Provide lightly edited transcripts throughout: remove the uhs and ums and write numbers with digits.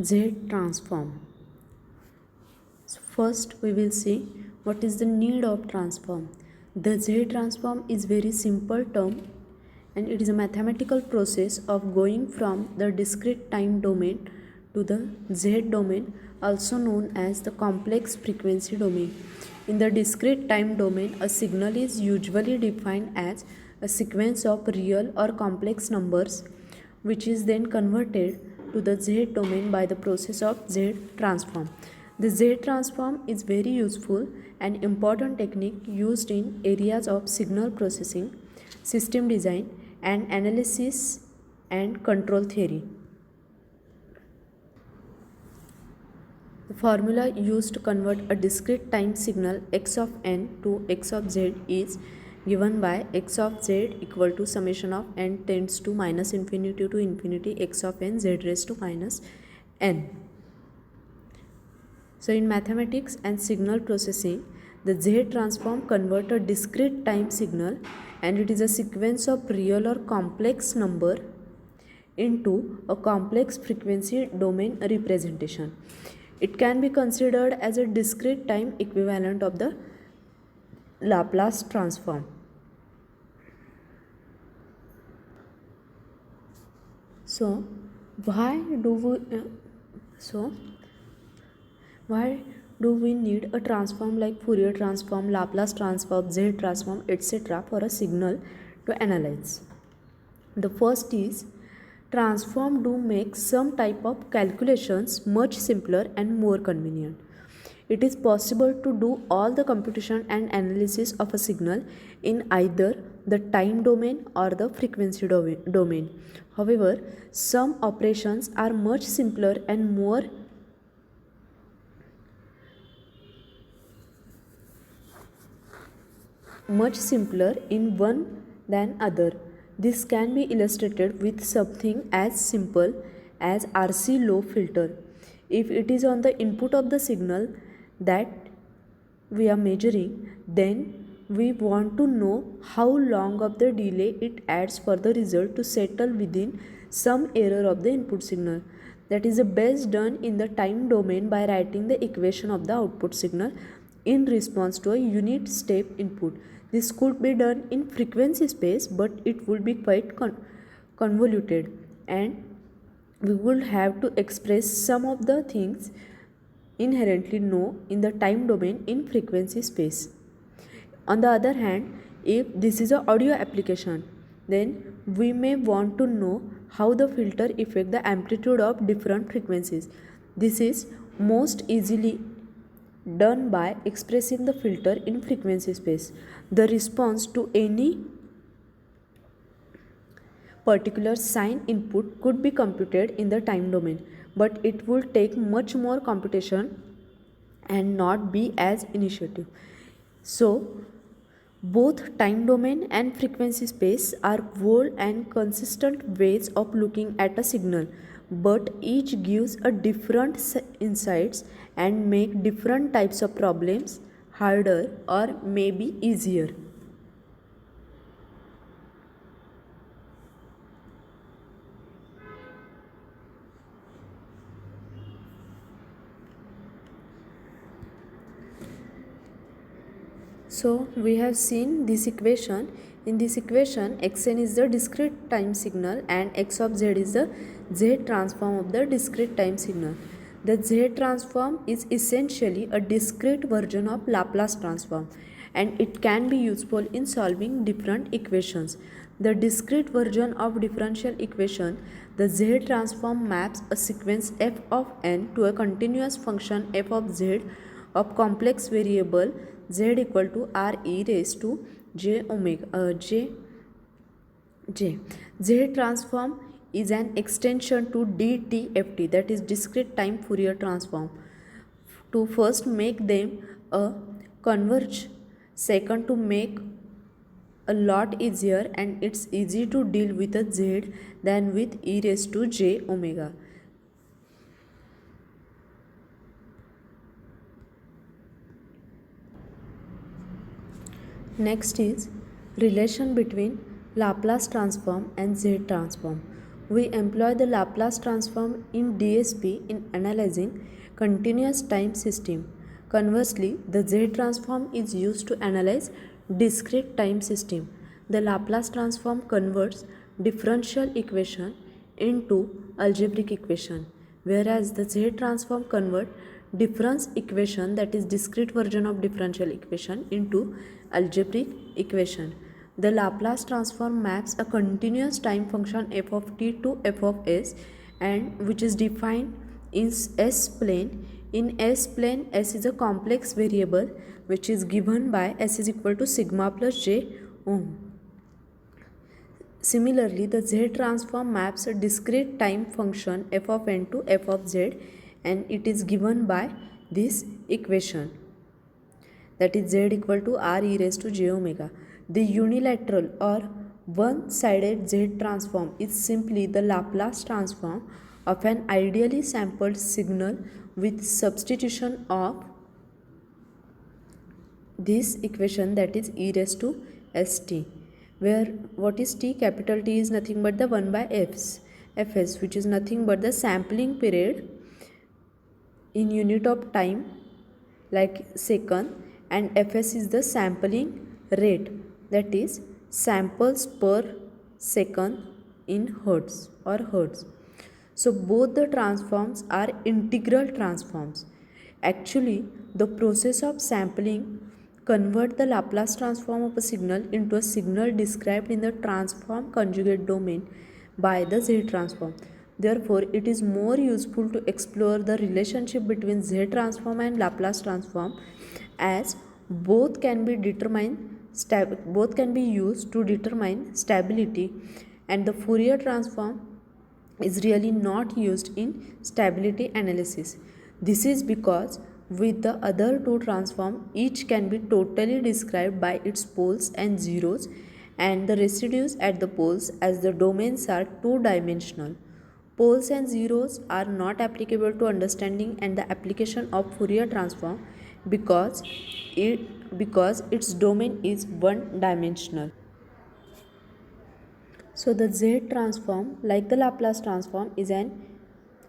Z transform. So first we will see what is the need of transform. The Z transform is very simple term and it is a mathematical process of going from the discrete time domain to the Z domain, also known as the complex frequency domain. In the discrete time domain, a signal is usually defined as a sequence of real or complex numbers which is then converted to the Z domain by the process of Z transform. The Z transform is very useful and important technique used in areas of signal processing, system design and analysis and control theory. The formula used to convert a discrete time signal x of n to x of z is given by x of z equal to summation of n tends to minus infinity to infinity x of n z raised to minus n. So in mathematics and signal processing, the Z transform convert a discrete time signal and it is a sequence of real or complex number into a complex frequency domain representation. It can be considered as a discrete time equivalent of the Laplace transform. So why do we need a transform like Fourier transform, Laplace transform, Z transform, etc. for a signal to analyze? The first is transform do make some type of calculations much simpler and more convenient. It is possible to do all the computation and analysis of a signal in either the time domain or the frequency domain. However, some operations are much simpler and much simpler in one than other. This can be illustrated with something as simple as RC low filter. If it is on the input of the signal that we are measuring, then we want to know how long of the delay it adds for the result to settle within some error of the input signal. That is best done in the time domain by writing the equation of the output signal in response to a unit step input. This could be done in frequency space, but it would be quite convoluted and we would have to express some of the things inherently known in the time domain in frequency space. On the other hand, if this is an audio application, then we may want to know how the filter affect the amplitude of different frequencies. This is most easily done by expressing the filter in frequency space. The response to any particular sign input could be computed in the time domain, but it will take much more computation and not be as initiative. So, both time domain and frequency space are whole and consistent ways of looking at a signal, but each gives a different insights and make different types of problems harder or maybe easier. So we have seen this equation. In this equation, xn is the discrete time signal and x of z is the z transform of the discrete time signal. The z transform is essentially a discrete version of Laplace transform and it can be useful in solving different equations. The discrete version of differential equation, the z transform maps a sequence f of n to a continuous function f of z of complex variable z equal to r e raised to j omega j. Z transform is an extension to DTFT, that is discrete time Fourier transform. To first make them a converge, second to make a lot easier, and it's easy to deal with a z than with e raised to j omega. Next is relation between Laplace transform and Z transform. We employ the Laplace transform in DSP in analyzing continuous time system. Conversely, the Z transform is used to analyze discrete time system. The Laplace transform converts differential equation into algebraic equation, whereas the Z transform convert difference equation, that is discrete version of differential equation, into algebraic equation. The Laplace transform maps a continuous time function f of t to f of s, and which is defined in S plane. In S plane, S is a complex variable which is given by S is equal to sigma plus j ohm. Similarly, the Z transform maps a discrete time function f of n to f of z, and it is given by this equation, that is z equal to r e raised to j omega. The unilateral or one-sided Z transform is simply the Laplace transform of an ideally sampled signal with substitution of this equation, that is e raised to st, where what is t? Capital T is nothing but the 1 by fs, which is nothing but the sampling period in unit of time like second, and fs is the sampling rate, that is samples per second in hertz or hertz. So both the transforms are integral transforms. Actually, the process of sampling convert the Laplace transform of a signal into a signal described in the transform conjugate domain by the Z transform. Therefore, it is more useful to explore the relationship between Z transform and Laplace transform, as both can be used to determine stability, and the Fourier transform is really not used in stability analysis. This is because with the other two transforms, each can be totally described by its poles and zeros and the residues at the poles, as the domains are two-dimensional. Poles and zeros are not applicable to understanding and the application of Fourier transform because its domain is one-dimensional. So the Z transform, like the Laplace transform, is an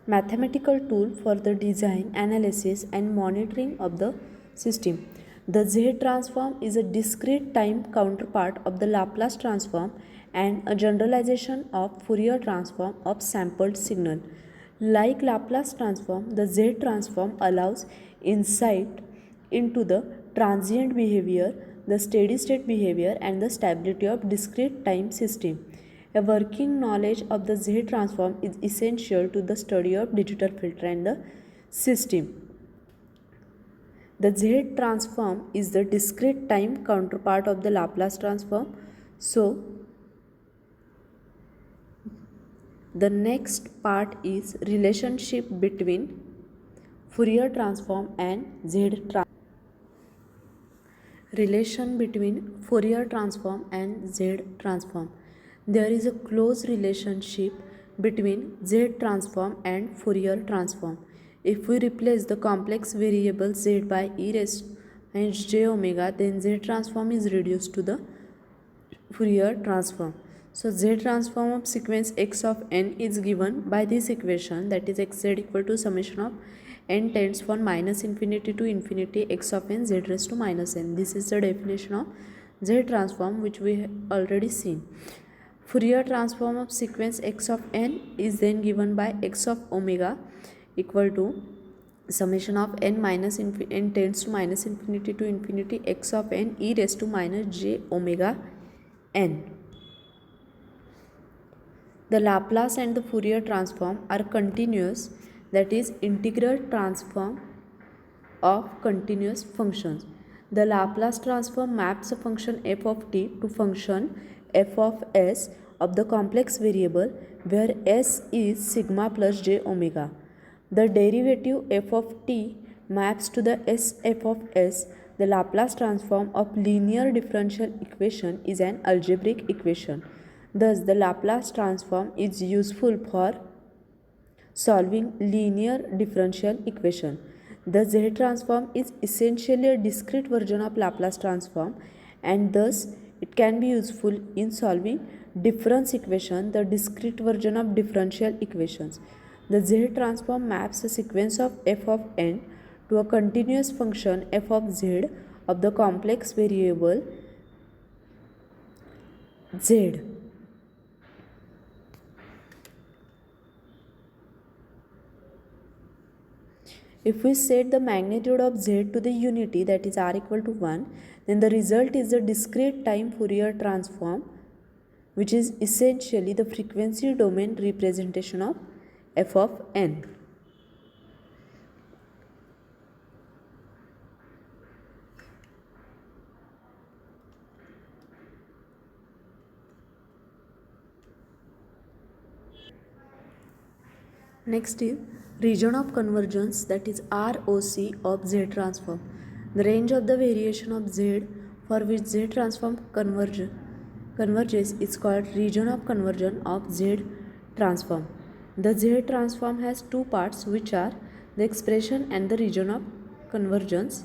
mathematical tool for the design, analysis and monitoring of the system. The Z transform is a discrete time counterpart of the Laplace transform and a generalization of Fourier transform of sampled signal. Like Laplace transform, the Z transform allows insight into the transient behavior, the steady state behavior and the stability of discrete time system. A working knowledge of the Z transform is essential to the study of digital filter and the system. The Z transform is the discrete time counterpart of the Laplace transform. So, the next part is relationship between Fourier transform and Z transform. Relation between Fourier transform and Z transform. There is a close relationship between Z transform and Fourier transform. If we replace the complex variable Z by e raised to j omega, then Z transform is reduced to the Fourier transform. So Z transform of sequence x of n is given by this equation, that is xz equal to summation of n tends from minus infinity to infinity x of n z raised to minus n. This is the definition of Z transform which we have already seen. Fourier transform of sequence x of n is then given by x of omega equal to summation of n minus n tends to minus infinity to infinity x of n e raised to minus j omega n. The Laplace and the Fourier transform are continuous, that is integral transform of continuous functions. The Laplace transform maps a function f of t to function f of s of the complex variable where s is sigma plus j omega. The derivative f of t maps to the s f of s. The Laplace transform of linear differential equation is an algebraic equation. Thus, the Laplace transform is useful for solving linear differential equation. The Z transform is essentially a discrete version of Laplace transform, and thus it can be useful in solving difference equation, the discrete version of differential equations. The Z transform maps a sequence of f of n to a continuous function f of z of the complex variable z. If we set the magnitude of z to the unity, that is r equal to 1, then the result is the discrete time Fourier transform, which is essentially the frequency domain representation of f of n. Next is region of convergence, that is ROC of Z transform. The range of the variation of Z for which Z transform converges is called region of convergence of Z transform. The Z transform has two parts, which are the expression and the region of convergence.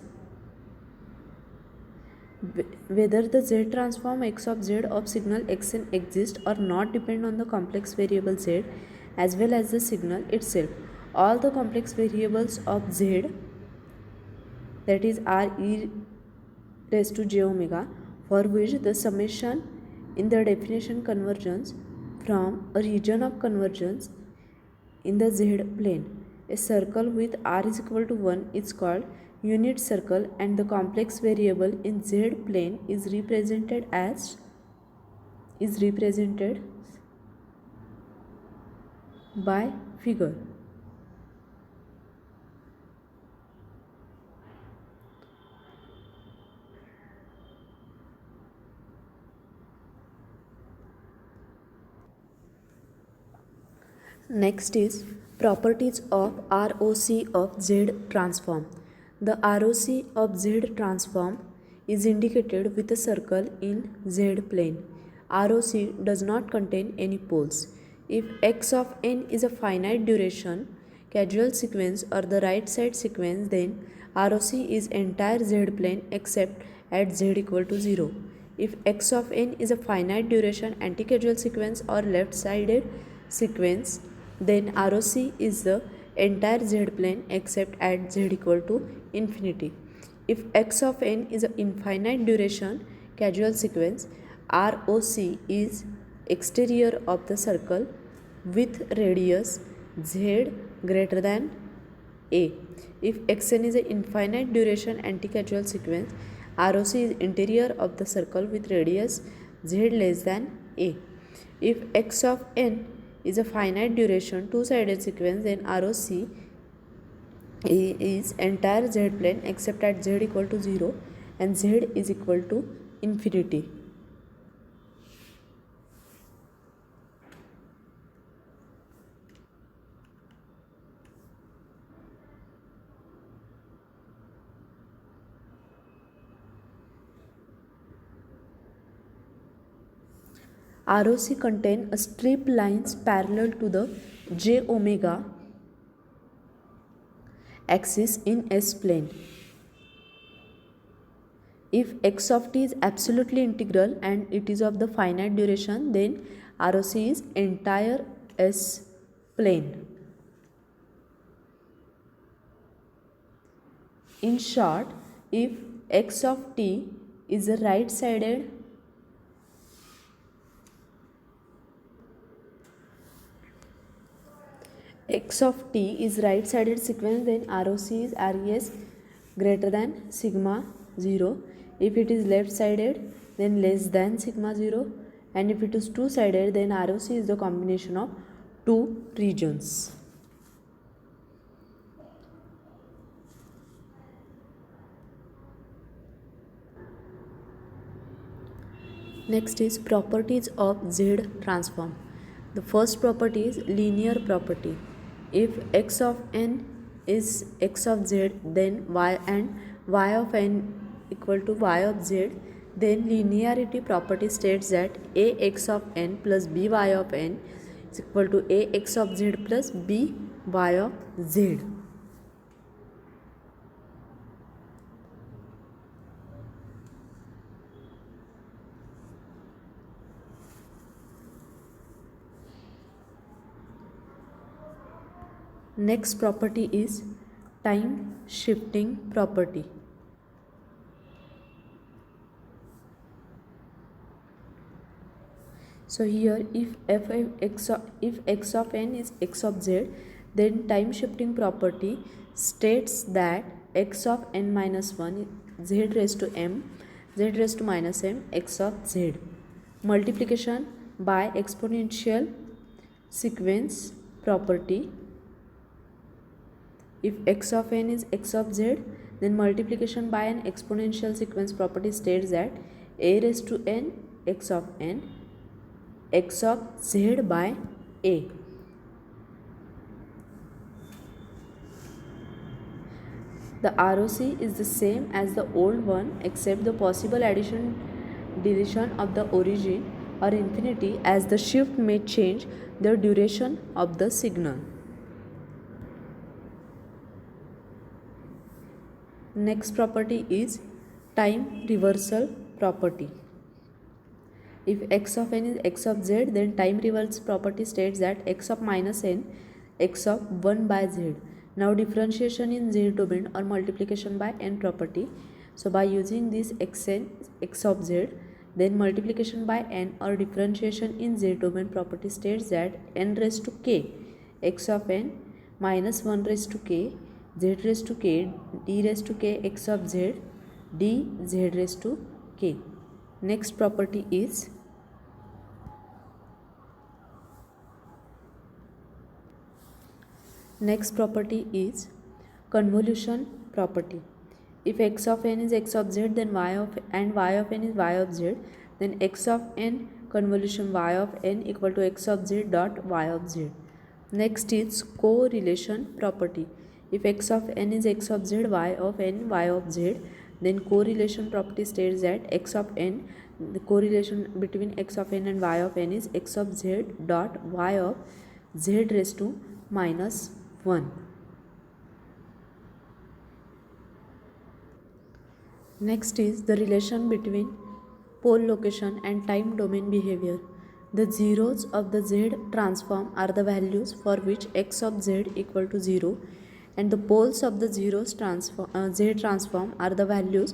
Whether the Z transform x of z of signal xn exists or not depend on the complex variable z as well as the signal itself. All the complex variables of z, that is r e raised to j omega, for which the summation in the definition convergence from a region of convergence in the z plane. A circle with r is equal to 1 is called unit circle, and the complex variable in z plane is represented by figure. Next is properties of ROC of Z transform. The ROC of Z transform is indicated with a circle in Z plane. ROC does not contain any poles. If x of n is a finite duration casual sequence or the right side sequence, then ROC is entire Z plane except at z equal to 0. If x of n is a finite duration anti-casual sequence or left-sided sequence, then ROC is the entire z plane except at z equal to infinity. If x of n is an infinite duration casual sequence, ROC is exterior of the circle with radius z greater than a. If xn is an infinite duration anti-casual sequence, ROC is interior of the circle with radius z less than a. If x of n is a finite duration two-sided sequence, then ROC is entire z plane except at z equal to 0 and z is equal to infinity. ROC contain a strip lines parallel to the j omega axis in S plane. If x of t is absolutely integral and it is of the finite duration, then ROC is entire S plane. In short, if x of t is a right-sided sequence, then ROC is RES greater than sigma 0. If it is left-sided, then less than sigma 0. And if it is two-sided, then ROC is the combination of two regions. Next is properties of Z transform. The first property is linear property. If x of n is x of z, then y and y of n equal to y of z, then linearity property states that ax of n plus by of n is equal to ax of z plus by of z. Next property is time shifting property. So here if x of n is x of z, then time shifting property states that x of n minus 1 z raised to m z raised to minus m x of z. Multiplication by exponential sequence property. If x of n is x of z, then multiplication by an exponential sequence property states that a raised to n x of n x of z by a. The ROC is the same as the old one except the possible addition deletion of the origin or infinity, as the shift may change the duration of the signal. Next property is time reversal property. If x of n is x of z, then time reversal property states that x of minus n x of 1 by z. Now differentiation in z domain or multiplication by n property. So by using this xn x of z, then multiplication by n or differentiation in z domain property states that n raised to k x of n minus 1 raised to k z raised to k d raised to k x of z d z raised to k. Next property is convolution property. If x of n is x of z, then y of n is y of z, then x of n convolution y of n equal to x of z dot y of z. Next is correlation property. If x of n is x of z, y of n y of z, then correlation property states that x of n, the correlation between x of n and y of n is x of z dot y of z raised to minus 1. Next is the relation between pole location and time domain behavior. The zeros of the z transform are the values for which x of z equal to 0, and the poles of the z transform are the values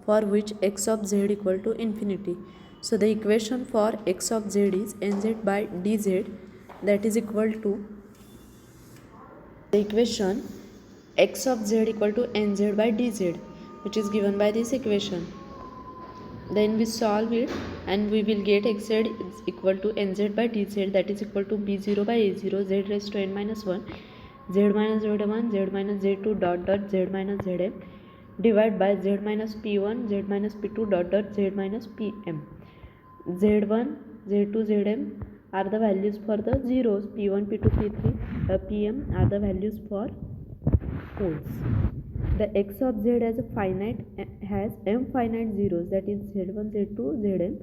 for which x of z equal to infinity. So the equation for x of z is nz by dz, that is equal to the equation x of z equal to nz by dz, which is given by this equation. Then we solve it and we will get xz is equal to nz by dz, that is equal to b0 by a0 z raised to n minus 1 z minus z1 z minus z2 dot dot z minus zm divided by z minus p1 z minus p2 dot dot z minus pm. z1 z2 zm are the values for the zeros, p1 p2 p3 pm are the values for poles. The x of z has m finite zeros, that is z1 z2 zm,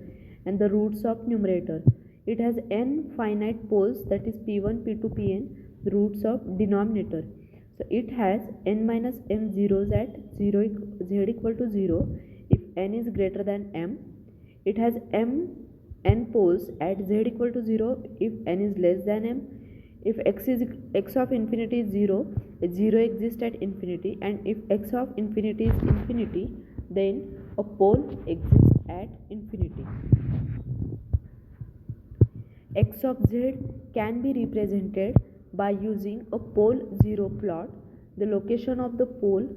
and the roots of numerator. It has n finite poles, that is p1 p2 pn, the roots of denominator. So it has n minus m zeros at z equal to 0 if n is greater than m. It has n poles at z equal to 0 if n is less than m. If x of infinity is 0, 0 exists at infinity, and if x of infinity is infinity, then a pole exists at infinity. X of z can be represented by using a pole 0 plot. The location of the pole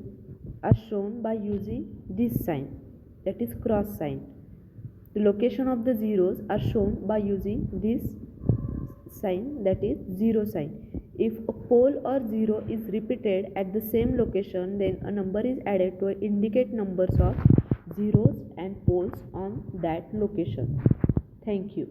are shown by using this sign, that is cross sign. The location of the zeros are shown by using this sign, that is 0 sign. If a pole or 0 is repeated at the same location, then a number is added to indicate numbers of zeros and poles on that location. Thank you.